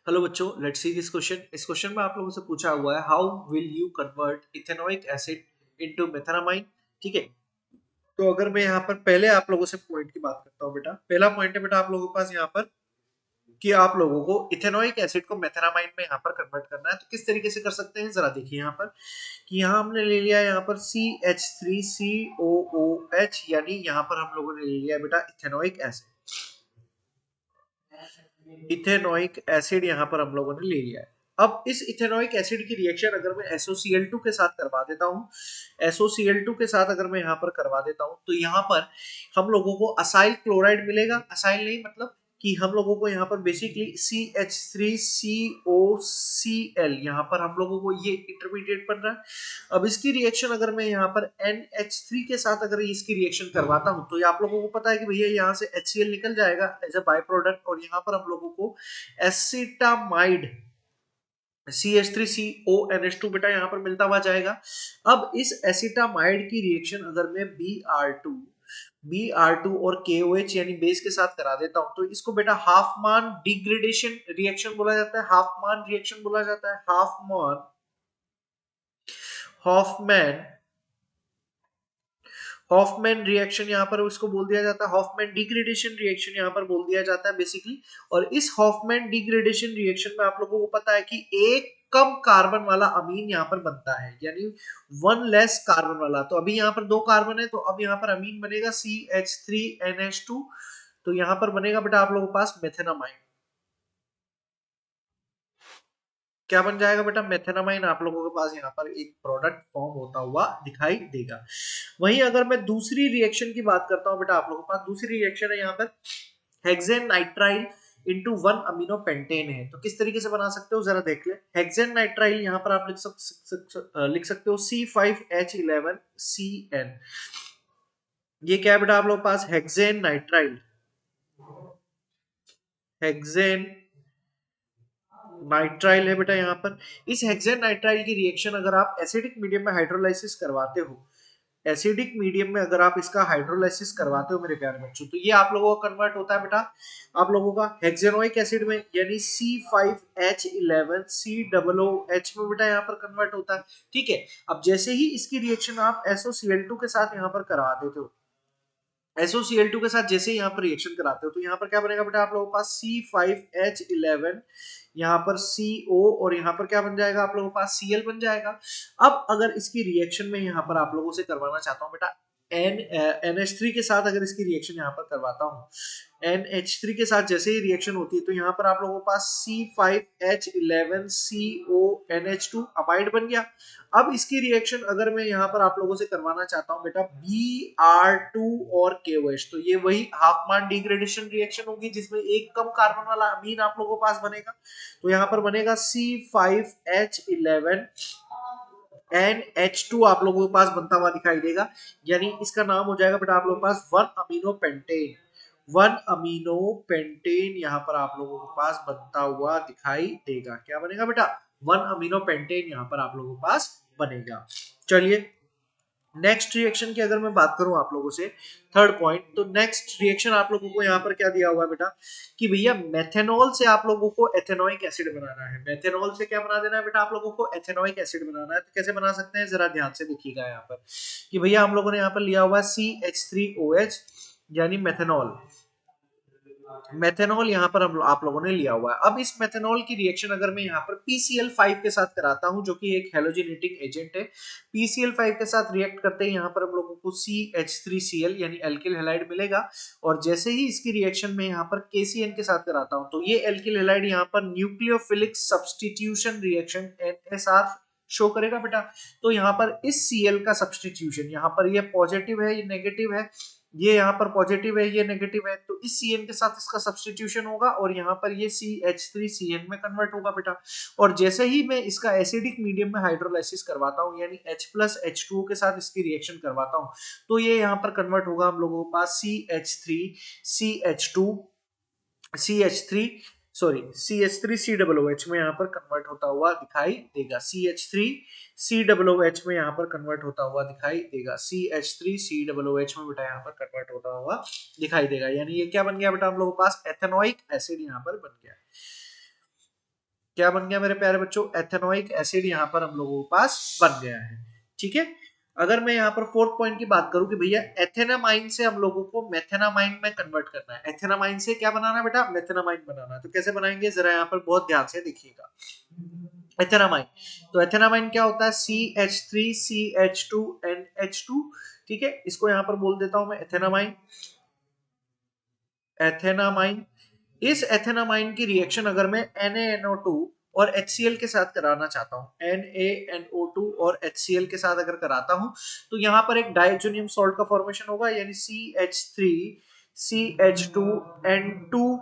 Hello बच्चों, let's see this question. इस question में आप लोगों से पूछा हुआ है how will you convert ethanoic acid into methanamine. ठीक है, तो अगर मैं यहाँ पर पहले आप लोगों से पॉइंट की बात करता हूँ बेटा, पहला पॉइंट है बेटा आप लोगों के पास यहाँ पर कि आप लोगों को इथेनोइक एसिड को मेथानामाइन में यहाँ पर कन्वर्ट करना है। तो किस तरीके से कर सकते हैं जरा देखिए यहाँ पर कि यहाँ हमने ले लिया यहाँ पर CH3COOH, यानी यहाँ पर हम लोगों ने ले लिया बेटा इथेनोइक एसिड। इथेनोइक एसिड यहाँ पर हम लोगों ने ले लिया है। अब इस इथेनोइक एसिड की रिएक्शन अगर मैं SOCl2 के साथ करवा देता हूँ, SOCl2 के साथ अगर मैं यहाँ पर करवा देता हूँ तो यहाँ पर हम लोगों को असाइल क्लोराइड मिलेगा। असाइल नहीं मतलब कि हम लोगों को यहाँ पर बेसिकली CH3COCl यहाँ पर हम लोगों को ये इंटरमीडिएट बन रहा है। अब इसकी रिएक्शन अगर मैं यहाँ पर NH3 के साथ अगर इसकी रिएक्शन करवाता हूँ तो ये आप लोगों को पता है कि भैया यहाँ से HCl निकल जाएगा एज अ बाय प्रोडक्ट, और यहाँ पर हम लोगों को एसिटामाइड CH3CONH2 बेटा यहाँ पर मिलता हुआ जाएगा। अब इस एसिटामाइड की रिएक्शन अगर मैं Br2 और KOH यानी बेस के साथ करा देता हूं तो इसको बेटा हाफमान डिग्रेडेशन रिएक्शन बोला जाता है। हाफमान रिएक्शन बोला जाता है। हॉफमैन हॉफमैन रिएक्शन यहाँ पर उसको बोल दिया जाता है। हॉफमैन डिग्रेडेशन रिएक्शन यहाँ पर बोल दिया जाता है बेसिकली। और इस हॉफमैन डिग्रेडेशन रिएक्शन में आप लोगों को पता है कि एक कम कार्बन वाला अमीन यहाँ पर बनता है, यानी वन लेस कार्बन वाला। तो अभी यहाँ पर दो कार्बन है तो अब यहाँ पर अमीन बनेगा CH3NH2। तो यहाँ पर बनेगा बेटा आप लोगों के पास मेथेनामाइन। क्या बन जाएगा बेटा? मेथेनामाइन आप लोगों के पास यहाँ पर एक प्रोडक्ट फॉर्म होता हुआ दिखाई देगा। वहीं अगर मैं दूसरी रिएक्शन की बात करता हूं बेटा, आप लोगों के पास दूसरी रिएक्शन है यहाँ पर hexane nitrile into 1 amino pentane है। तो किस तरीके से बना सकते हो जरा देख ले। हेक्सेन नाइट्राइल यहाँ पर आप लिख सकते हो C5H11CN। ये क्या है बेटा आप लोगों के पास? Hexane nitrile. हेक्सेन नाइट्राइल है बेटा यहाँ पर। इस हेक्सेन नाइट्राइल की रिएक्शन अगर आप एसिडिक मीडियम में हाइड्रोलाइसिस करवाते हो, एसिडिक मीडियम में अगर आप इसका हाइड्रोलाइसिस करवाते हो मेरे प्यारे बच्चों, तो ये आप लोगों का कन्वर्ट होता है बेटा आप लोगों का हेक्सेनोइक एसिड में, यानी C5H11COOH में बेटा यहाँ पर कन्वर्ट होता है। ठीक है, अब जैसे ही इसकी रिएक्शन आप SOCl2 के साथ यहाँ पर करवा देते हो, SOCl2 के साथ जैसे यहाँ पर रिएक्शन कराते हो तो यहाँ पर क्या बनेगा बेटा आप लोगों के पास C5H11 यहाँ पर CO, और यहाँ पर क्या बन जाएगा आप लोगों के पास Cl बन जाएगा। अब अगर इसकी रिएक्शन में यहाँ पर आप लोगों से करवाना चाहता हूँ बेटा NH3 के साथ अगर इसकी रिएक्शन यहाँ पर करवाता हूँ, NH3 के साथ जैसे ही रिएक्शन होती है तो यहाँ पर आप लोगों के पास C5H11CONH2 अमाइड बन गया। अब इसकी रिएक्शन अगर मैं यहाँ पर आप लोगों से करवाना चाहता हूँ बेटा Br2 और KOH, तो ये वही हाफ मान डिग्रेडेशन रिएक्शन होगी जिसमें एक कम कार्बन वाला अमीन आप लोगों के पास बनेगा। तो यहाँ पर बनेगा C5H11NH2 आप लोगों के पास बनता हुआ दिखाई देगा, यानी इसका नाम हो जाएगा बेटा आप लोगों के पास 1 अमीनो पेंटेन यहाँ पर आप लोगों के पास बनता हुआ दिखाई देगा। क्या बनेगा बेटा? 1 अमीनो पेंटेन यहाँ पर आप लोगों के पास बनेगा। चलिए नेक्स्ट रिएक्शन की अगर मैं बात करूं आप लोगों से, थर्ड पॉइंट, तो नेक्स्ट रिएक्शन आप लोगों को यहाँ पर क्या दिया हुआ है बेटा कि भैया मेथेनॉल से आप लोगों को एथेनोइक एसिड बनाना है। मेथेनॉल से क्या बना देना है बेटा आप लोगों को? एथेनोइक एसिड बनाना है। तो कैसे बना सकते हैं जरा ध्यान से देखिएगा यहाँ पर कि भैया हम लोगों ने यहाँ पर लिया हुआ CH3OH यानी मेथेनॉल। मेथेनॉल यहाँ पर हम आप लोगों ने लिया हुआ है। अब इस मेथेनॉल की रिएक्शन अगर मैं यहाँ पर PCl5 के साथ कराता हूं जो कि एक हेलोजेनेटिंग एजेंट है, PCl5 के साथ रिएक्ट करते हैं यहाँ पर हम लोगों को CH3Cl यानी एल्किल हैलाइड मिलेगा। और जैसे ही इसकी रिएक्शन में यहाँ पर KCN के साथ कराता हूं तो ये एल्किल हैलाइड यहाँ पर nucleophilic substitution reaction NSR show करेगा बेटा। तो यहाँ पर इस Cl का सब्स्टिट्यूशन, यहाँ पर ये पॉजिटिव है ये नेगेटिव है, ये यहाँ पर पॉजिटिव है ये नेगेटिव है, तो इस Cn के साथ इसका सब्स्टिट्यूशन होगा और यहाँ पर ये CH3Cn में कन्वर्ट होगा बेटा। और जैसे ही मैं इसका एसिडिक मीडियम में हाइड्रोलाइसिस करवाता हूँ यानी H+H2O के साथ इसकी रिएक्शन करवाता हूँ तो ये यहाँ पर कन्वर्ट होगा हम लोगों के पास CH3COOH में यहाँ पर कन्वर्ट होता हुआ दिखाई देगा। CH3COOH में यहाँ पर कन्वर्ट होता हुआ दिखाई देगा। CH3COOH में बेटा यहाँ पर कन्वर्ट होता हुआ दिखाई देगा, यानी ये क्या बन गया बेटा हम लोगों के पास? एथेनोइक एसिड यहाँ पर बन गया। क्या बन गया मेरे प्यारे बच्चों, एथेनोइक एसिड यहाँ पर हम लोगों के पास बन गया है। ठीक है, अगर मैं यहाँ पर फोर्थ पॉइंट की बात करूं कि भैया एथेनामाइन से हम लोगों को मेथेनामाइन में कन्वर्ट करना है। एथेनामाइन से क्या बनाना है बेटा, मेथेनामाइन बनाना है। तो कैसे बनाएंगे जरा यहाँ पर बहुत ध्यान से देखिएगा। एथेनामाइन, तो एथेनामाइन क्या होता है, CH3CH2NH2। ठीक है, इसको यहाँ पर बोल देता हूं मैं एथेनामाइन। एथेनामाइन, इस एथेनामाइन की रिएक्शन अगर मैं NaNO2 और HCl के साथ कराना चाहता हूं, NaNO2 और HCl के साथ अगर कराता हूं, तो यहां पर एक डाइजोनियम सॉल्ट का फॉर्मेशन होगा, यानी CH3CH2N2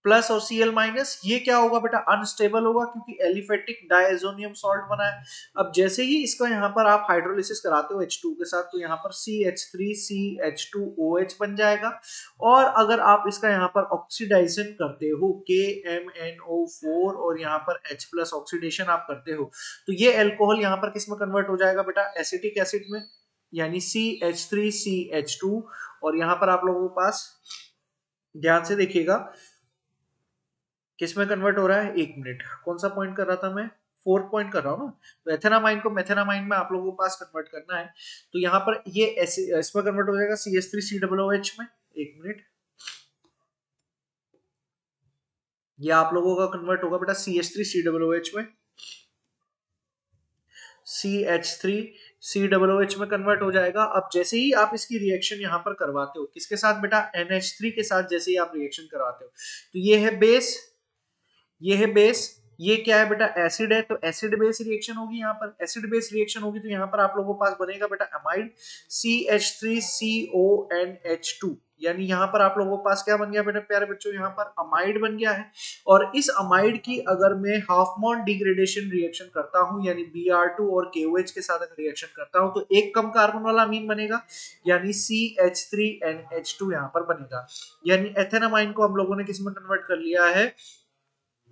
प्लस और Cl माइनस। ये क्या होगा बेटा, अनस्टेबल होगा क्योंकि एलिफेटिक डायजोनियम सॉल्ट बना है। अब जैसे ही इसका यहाँ पर आप हाइड्रोलिसिस कराते हो H2 के साथ, तो यहाँ पर CH3CH2OH बन जाएगा। और अगर आप इसका यहाँ पर ऑक्सीडाइजेशन करते हो KMNO4 और यहाँ पर H प्लस ऑक्सीडेशन आप करते हो, तो ये एल्कोहल यहाँ पर किस में कन्वर्ट हो जाएगा बेटा, एसिटिक एसिड में, यानी CH3CH2। और यहाँ पर आप लोगों के पास ध्यान से देखिएगा किस में कन्वर्ट हो रहा है, एक मिनट, कौन सा पॉइंट कर रहा था मैं, फोर्थ पॉइंट कर रहा हूँ ना। तो एथेनामाइन को मेथेनामाइन में आप लोगों के पास कन्वर्ट करना है। तो यहाँ पर ये इसमें कन्वर्ट हो जाएगा CH3COOH में, एक मिनट, ये आप लोगों का कन्वर्ट होगा बेटा CH3COOH में, CH3COOH में कन्वर्ट हो जाएगा। अब जैसे ही आप इसकी रिएक्शन यहाँ पर करवाते हो, किसके साथ बेटा, NH3 के साथ जैसे ही आप रिएक्शन करवाते हो, तो ये है बेस, ये है बेस, ये क्या है बेटा, एसिड है। तो एसिड बेस रिएक्शन होगी, यहाँ पर एसिड बेस रिएक्शन होगी, तो यहाँ पर आप लोगों के पास बनेगा बेटा अमाइड, CH3CONH2। यानी यहाँ पर आप लोगों के पास क्या बन गया बेटा प्यारे बच्चों, यहाँ पर अमाइड बन गया है। और इस अमाइड की अगर मैं हाफमोन डिग्रेडेशन रिएक्शन करता हूँ, यानी Br2 और KOH के साथ अगर रिएक्शन करता हूँ, तो एक कम कार्बन वाला अमीन बनेगा, यानी CH3NH2 यहाँ पर बनेगा। यानी एथेनामाइन को हम लोगों ने किस में कन्वर्ट कर लिया है,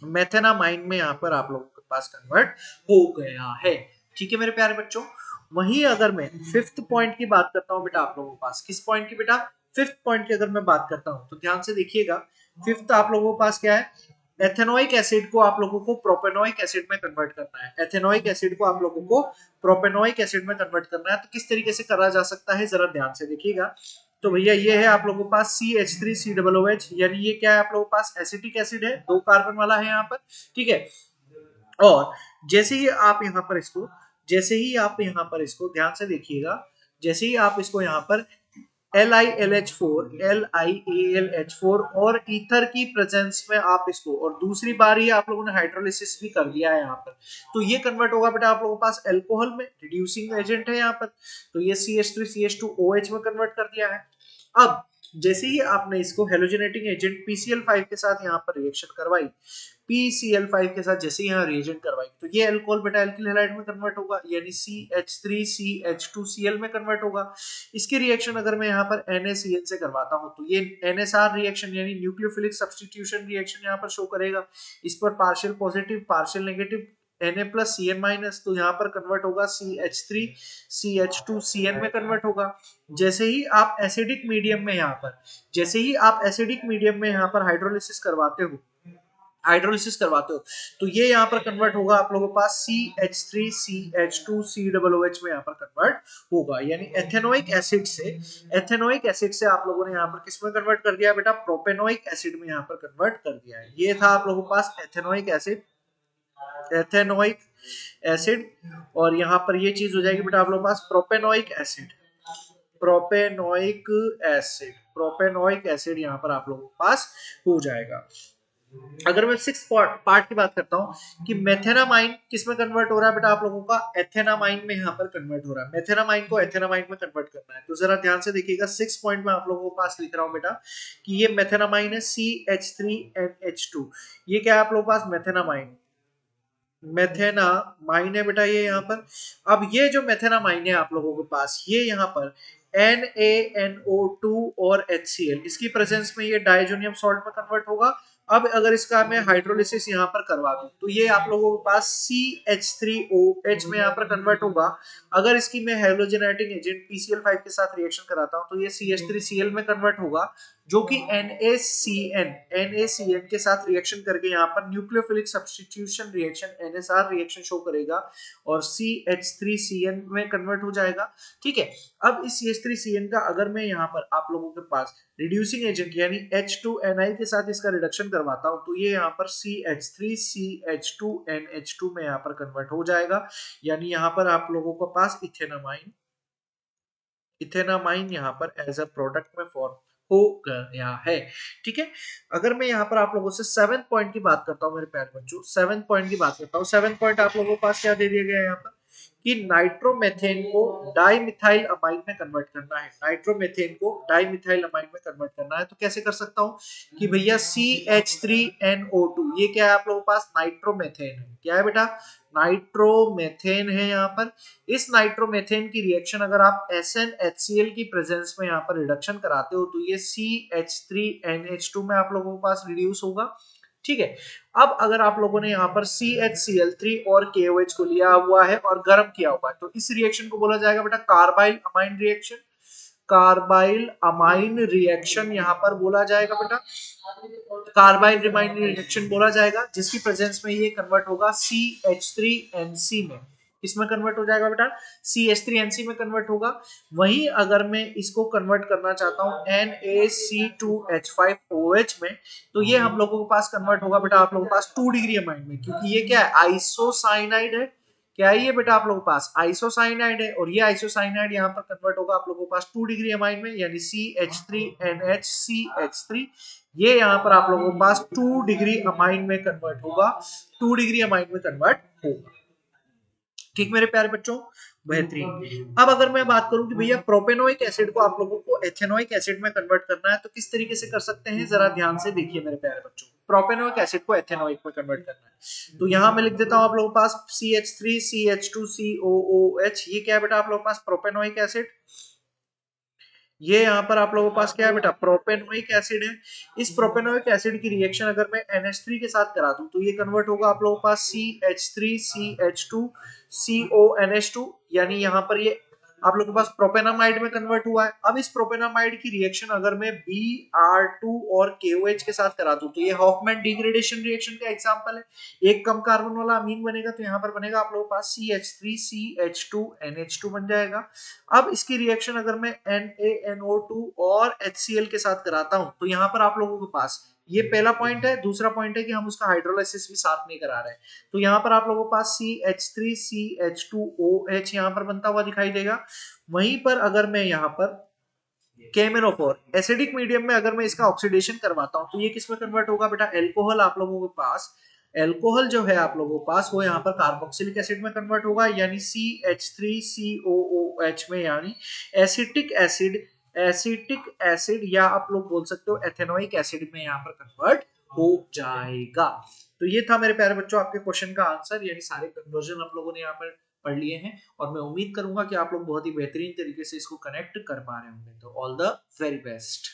मेथेनामाइन में यहाँ पर आप लोगों के पास कन्वर्ट हो गया है। ठीक है मेरे प्यारे बच्चों, वहीं अगर मैं फिफ्थ पॉइंट की बात करता हूं बेटा आप लोगों के पास, किस पॉइंट की बेटा, फिफ्थ पॉइंट की अगर मैं बात करता हूं, तो ध्यान से देखिएगा। फिफ्थ आप लोगों के पास क्या है, एथेनोइक एसिड को आप लोगों को प्रोपेनोइक एसिड में कन्वर्ट करना है। एथेनोइक एसिड को आप लोगों को प्रोपेनोइक एसिड में कन्वर्ट करना है। तो किस तरीके से करा जा सकता है, जरा ध्यान से देखिएगा। तो भैया ये है आप लोगों के पास CH3COOH, यानी ये क्या है आप लोगों के पास, एसिटिक एसिड है, 2 कार्बन वाला है यहाँ पर। ठीक है, और जैसे ही आप यहाँ पर इसको, जैसे ही आप यहाँ पर इसको ध्यान से देखिएगा, जैसे ही आप इसको यहाँ पर LiLH4 और ईथर की प्रेजेंस में आप इसको, और दूसरी बार ही आप लोगों ने हाइड्रोलिसिस भी कर दिया है यहाँ पर, तो ये कन्वर्ट होगा बेटा आप लोगों के पास एल्कोहल में, रिड्यूसिंग एजेंट है यहाँ पर। तो ये CH3CH2OH में कन्वर्ट कर दिया है। अब जैसे ही आपने इसको हेलोजेनेटिंग एजेंट PCl5 के साथ यहाँ पर रिएक्शन करवाई, PCl5 के साथ जैसे यहाँ रिएजेंट करवाई, तो ये अल्कोहल बेटा एल्किल हैलाइड में कन्वर्ट होगा, यानी CH3CH2Cl में कन्वर्ट होगा। इसकी रिएक्शन अगर मैं यहाँ पर NaCl से करवाता हूँ, तो ये NSR रिएक्शन यानी न्यूक्लियोफिलिक सब्स्टिट्यूशन रिएक्शन यहाँ पर शो करेगा। इस पर partial positive partial negative Na plus Cn minus, तो यहाँ पर कन्वर्ट होगा CH3CH2Cn में कन्वर्ट होगा। जैसे ही आप एसिडिक मीडियम में यहाँ पर, जैसे ही आप एसिडिक मीडियम में यहाँ पर हाइड्रोलिसिस करवाते हो, हाइड्रोलिसिस करवाते हो, तो ये यहाँ पर कन्वर्ट होगा आप लोगों के पास CH3CH2COOH में यहाँ पर कन्वर्ट होगा। यानी एथेनोइक एसिड से, एथेनोइक एसिड से आप लोगों ने यहाँ पर किस में कन्वर्ट कर दिया बेटा, प्रोपेनोइक एसिड में यहाँ पर कन्वर्ट कर दिया है। ये था आप लोगों के पास एथेनोइक एसिड, एथेनोइक एसिड। और यहाँ पर ये चीज हो जाएगी बेटा आप लोगों के पास propanoic acid, propanoic acid, propanoic acid यहाँ पर आप लोगों के पास हो जाएगा। अगर मैं सिक्स पार्ट की बात करता हूं कि मेथेनामाइन किस में कन्वर्ट हो रहा है बेटा आप लोगों का, एथेनामाइन में यहाँ पर कन्वर्ट हो रहा है। मेथेनामाइन को एथेनामाइन में कन्वर्ट करना है, तो जरा ध्यान से देखिएगा। सिक्स पॉइंट में आप लोगों के पास लिख रहा हूं बेटा कि ये मेथेनामाइन है CH3NH2। ये क्या है आप लोगों के पास, मेथेनामाइन, मेथेनामाइन है बेटा ये यहाँ पर। अब ये जो मेथेनामाइन है आप लोगों के पास, ये यहाँ पर NaNO2 और HCl, इसकी प्रेजेंस में ये डाइजोनियम सॉल्ट में कन्वर्ट होगा। अब अगर इसका मैं हाइड्रोलिसिस यहाँ पर करवा दूं, तो ये आप लोगों के पास CH3OH में यहाँ पर कन्वर्ट होगा। अगर इसकी मैं हेलोजेनेटिंग एजेंट PCl5 के साथ रिएक्शन कराता हूँ, तो ये CH3Cl में कन्वर्ट होगा। जो कि NaCN के साथ रिएक्शन करके यहाँ पर nucleophilic substitution reaction NSR reaction show करेगा और CH3CN में कन्वर्ट हो जाएगा। ठीक है, अब इस CH3CN का अगर मैं यहाँ पर आप लोगों के पास रिड्यूसिंग एजेंट यानी H2NI के साथ इसका रिडक्शन करवाता हूं तो ये यहाँ पर CH3CH2NH2 में यहाँ पर कन्वर्ट हो जाएगा, यानी यहाँ पर आप लोगों के पास इथेनामाइन यहाँ पर एज अ प्रोडक्ट में फॉर्म हो गया है। ठीक है, अगर मैं यहाँ पर आप लोगों से 7th पॉइंट की बात करता हूँ मेरे प्यारे बच्चों, 7th पॉइंट की बात करता हूँ। 7th पॉइंट आप लोगों के पास क्या दे दिया गया है यहाँ पर कि नाइट्रोमेथेन को डाइमिथाइल अमाइन में कन्वर्ट करना है। नाइट्रोमेथेन को डाइमिथाइल अमाइन में कन्वर्ट करना है तो कैसे कर सकता हूँ कि भैया CH3NO2 ये क्या है आप लोगों के पास नाइट्रोमेथेन है। क्या है बेटा? नाइट्रोमेथेन है। यहाँ पर इस नाइट्रोमेथेन की रिएक्शन अगर आप SnHCl की प्रेजेंस में यहाँ पर रिडक्शन कराते हो तो ये CH3NH2 में आप लोगों के पास रिड्यूस होगा। ठीक है, अब अगर आप लोगों ने यहाँ पर CHCl3 और KOH को लिया हुआ है और गर्म किया हुआ है तो इस रिएक्शन को बोला जाएगा बेटा carbyl amine reaction. Carbyl amine reaction यहाँ पर बोला जाएगा बेटा, कार्बाइल अमाइन रिएक्शन बोला जाएगा, जिसकी प्रेजेंस में ये कन्वर्ट होगा CH3NC में। इसमें कन्वर्ट हो जाएगा बेटा, CH3NC में कन्वर्ट होगा। वहीं अगर मैं इसको कन्वर्ट करना चाहता हूं NaC2H5OH में तो ये हम लोगों के पास कन्वर्ट होगा बेटा आप लोगों के पास 2 डिग्री अमाइन में, क्योंकि ये क्या है आइसोसाइनाइड है। क्या है ये बेटा आप लोगों के पास आइसोसाइनाइड है और ये आइसोसाइनाइड यहाँ पर कन्वर्ट होगा आप लोगों के पास 2 डिग्री अमाइन में, यानी CH3NHCH3 ये यहाँ पर आप लोगों के पास 2 डिग्री अमाइन में कन्वर्ट होगा, 2 डिग्री अमाइन में कन्वर्ट होगा। ठीक मेरे प्यारे बच्चों, बेहतरीन। अब अगर मैं बात करूं कि भैया प्रोपेनोइक एसिड को आप लोगों को एथेनोइक एसिड में कन्वर्ट करना है तो किस तरीके से कर सकते हैं, जरा ध्यान से देखिए मेरे प्यारे बच्चों। प्रोपेनोइक एसिड को एथेनोइक में कन्वर्ट करना है तो यहां मैं लिख देता हूं आप लोगों के पास CH3CH2COOH, ये क्या है बेटा आप लोगों के पास प्रोपेनोइक एसिड। ये यहाँ पर आप लोगों के पास क्या है बेटा प्रोपेनोइक एसिड है। इस प्रोपेनोइक एसिड की रिएक्शन अगर मैं NH3 के साथ करा दूं तो ये कन्वर्ट होगा आप लोगों के पास CH3CH2CONH2, यानी यहाँ पर ये आप लोगों के पास प्रोपेनामाइड में कन्वर्ट हुआ है। अब इस प्रोपेनामाइड की रिएक्शन अगर मैं Br2 और KOH के साथ करा दूं तो ये हॉफमैन डिग्रेडेशन रिएक्शन का एग्जांपल है। एक कम कार्बन वाला अमीन बनेगा तो यहाँ पर बनेगा आप लोगों के पास CH3CH2NH2 बन जाएगा। अब इसकी रिएक्शन अगर मैं NaNO2 और HCl के साथ कराता हूं तो यहाँ पर आप लोगों के पास ये पहला पॉइंट है। दूसरा पॉइंट है कि हम उसका हाइड्रोलाइसिस भी साथ में करा रहे हैं तो यहाँ पर आप लोगों के पास CH3CH2OH यहाँ पर बनता हुआ दिखाई देगा। वहीं पर अगर मैं यहाँ पर KMnO4 एसिडिक मीडियम में अगर मैं इसका ऑक्सीडेशन करवाता हूं तो ये किस में कन्वर्ट होगा बेटा एल्कोहल। आप लोगों के पास एल्कोहल जो है आप लोगों के पास वो यहाँ पर कार्बोक्सिलिक एसिड में कन्वर्ट होगा, यानी CH3COOH में, यानी एसिटिक एसिड या आप लोग बोल सकते हो एथेनोइक एसिड में यहाँ पर कन्वर्ट हो जाएगा। तो ये था मेरे प्यारे बच्चों आपके क्वेश्चन का आंसर, यानी सारे कंक्लूजन आप लोगों ने यहाँ पर पढ़ लिए हैं और मैं उम्मीद करूंगा कि आप लोग बहुत ही बेहतरीन तरीके से इसको कनेक्ट कर पा रहे होंगे। तो ऑल द वेरी बेस्ट।